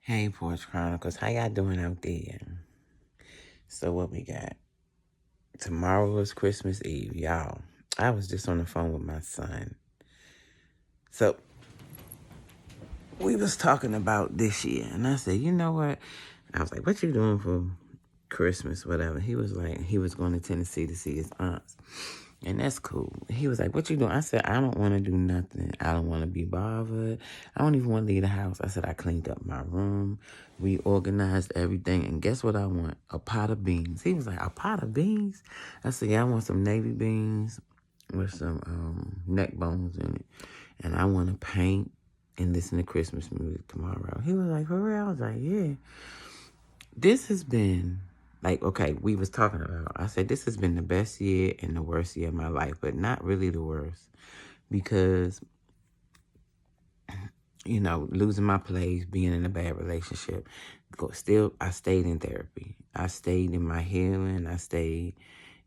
Hey, Porch Chronicles, how y'all doing out there? So what we got? Tomorrow is Christmas Eve, y'all. I was just on the phone with my son. So we was talking about this year, and I said, you know what? I was like, what you doing for Christmas, whatever? He was like, he was going to Tennessee to see his aunts. And that's cool. He was like, what you doing? I said, I don't want to do nothing. I don't want to be bothered. I don't even want to leave the house. I said, I cleaned up my room. We organized everything. And guess what I want? A pot of beans. He was like, a pot of beans? I said, yeah, I want some navy beans with some neck bones in it. And I want to paint and listen to Christmas music tomorrow. He was like, for real? I was like, yeah. This has been, like, okay, we was talking about, I said, this has been the best year and the worst year of my life, but not really the worst. Because, you know, losing my place, being in a bad relationship, still, I stayed in therapy. I stayed in my healing. I stayed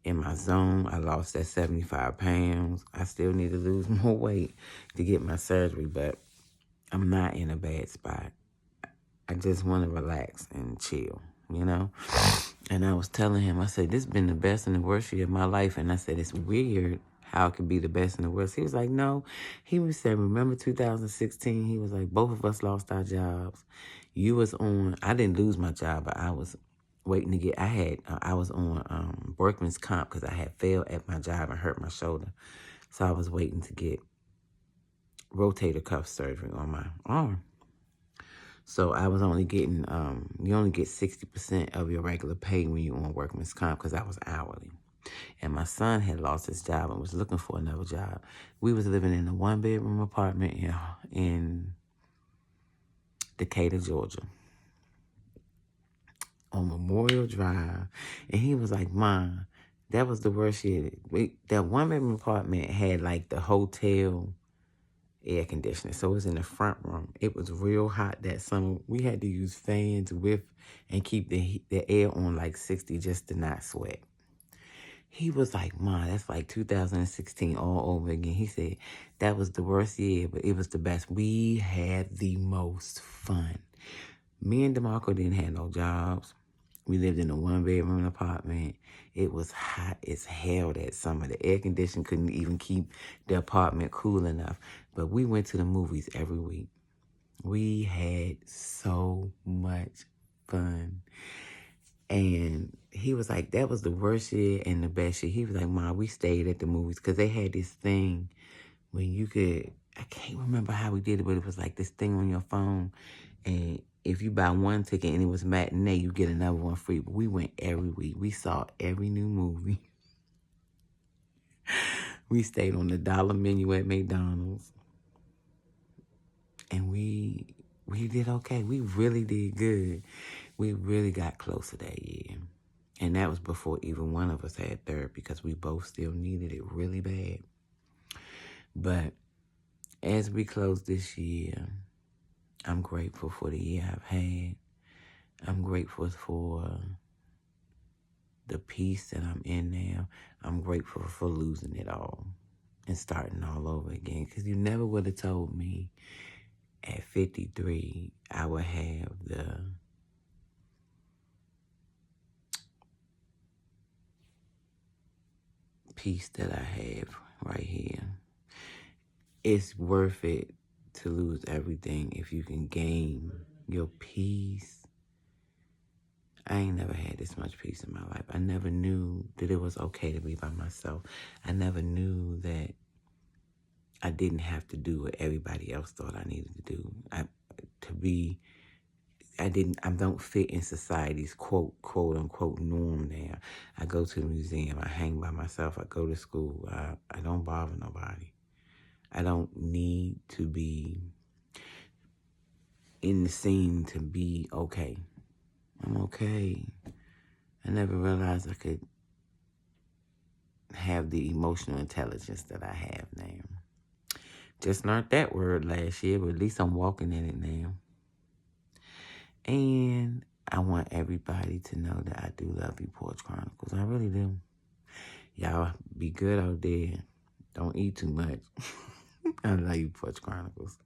in my zone. I lost that 75 pounds. I still need to lose more weight to get my surgery, but I'm not in a bad spot. I just want to relax and chill, you know? And I was telling him, I said, this has been the best and the worst year of my life. And I said, it's weird how it could be the best and the worst. He was like, no. He was saying, remember 2016? He was like, both of us lost our jobs. You was on, I didn't lose my job, but I was waiting to get, I was on workman's comp because I had failed at my job and hurt my shoulder. So I was waiting to get rotator cuff surgery on my arm. So I was only getting, you only get 60% of your regular pay when you're on workman's comp because I was hourly. And my son had lost his job and was looking for another job. We was living in a one-bedroom apartment in Decatur, Georgia, on Memorial Drive. And he was like, Mom, that was the worst year. That one-bedroom apartment had like the hotel air conditioning. So it was in the front room. It was real hot that summer. We had to use fans and keep the air on like 60 just to not sweat. He was like, Mom, that's like 2016 all over again. He said, that was the worst year, but it was the best. We had the most fun. Me and DeMarco didn't have no jobs. We lived in a one-bedroom apartment. It was hot as hell that summer. The air conditioning couldn't even keep the apartment cool enough. But we went to the movies every week. We had so much fun. And he was like, that was the worst year and the best year. He was like, Mom, we stayed at the movies because they had this thing when you could, I can't remember how we did it, but it was like this thing on your phone. And if you buy one ticket and it was matinee, you get another one free. But we went every week. We saw every new movie. We stayed on the dollar menu at McDonald's. And we did okay. We really did good. We really got closer that year. And that was before even one of us had therapy because we both still needed it really bad. But as we close this year, I'm grateful for the year I've had. I'm grateful for the peace that I'm in now. I'm grateful for losing it all and starting all over again. Because you never would have told me at 53 I would have the peace that I have right here. It's worth it to lose everything if you can gain your peace. I ain't never had this much peace in my life. I never knew that it was okay to be by myself. I never knew that I didn't have to do what everybody else thought I needed to do. I don't fit in society's quote unquote norm now. I go to the museum. I hang by myself. I go to school. I don't bother nobody. I don't need to be in the scene to be okay. I'm okay. I never realized I could have the emotional intelligence that I have now. Just learned that word last year, but at least I'm walking in it now. And I want everybody to know that I do love you, Porch Chronicles. I really do. Y'all be good out there. Don't eat too much. I love you, Porch Chronicles.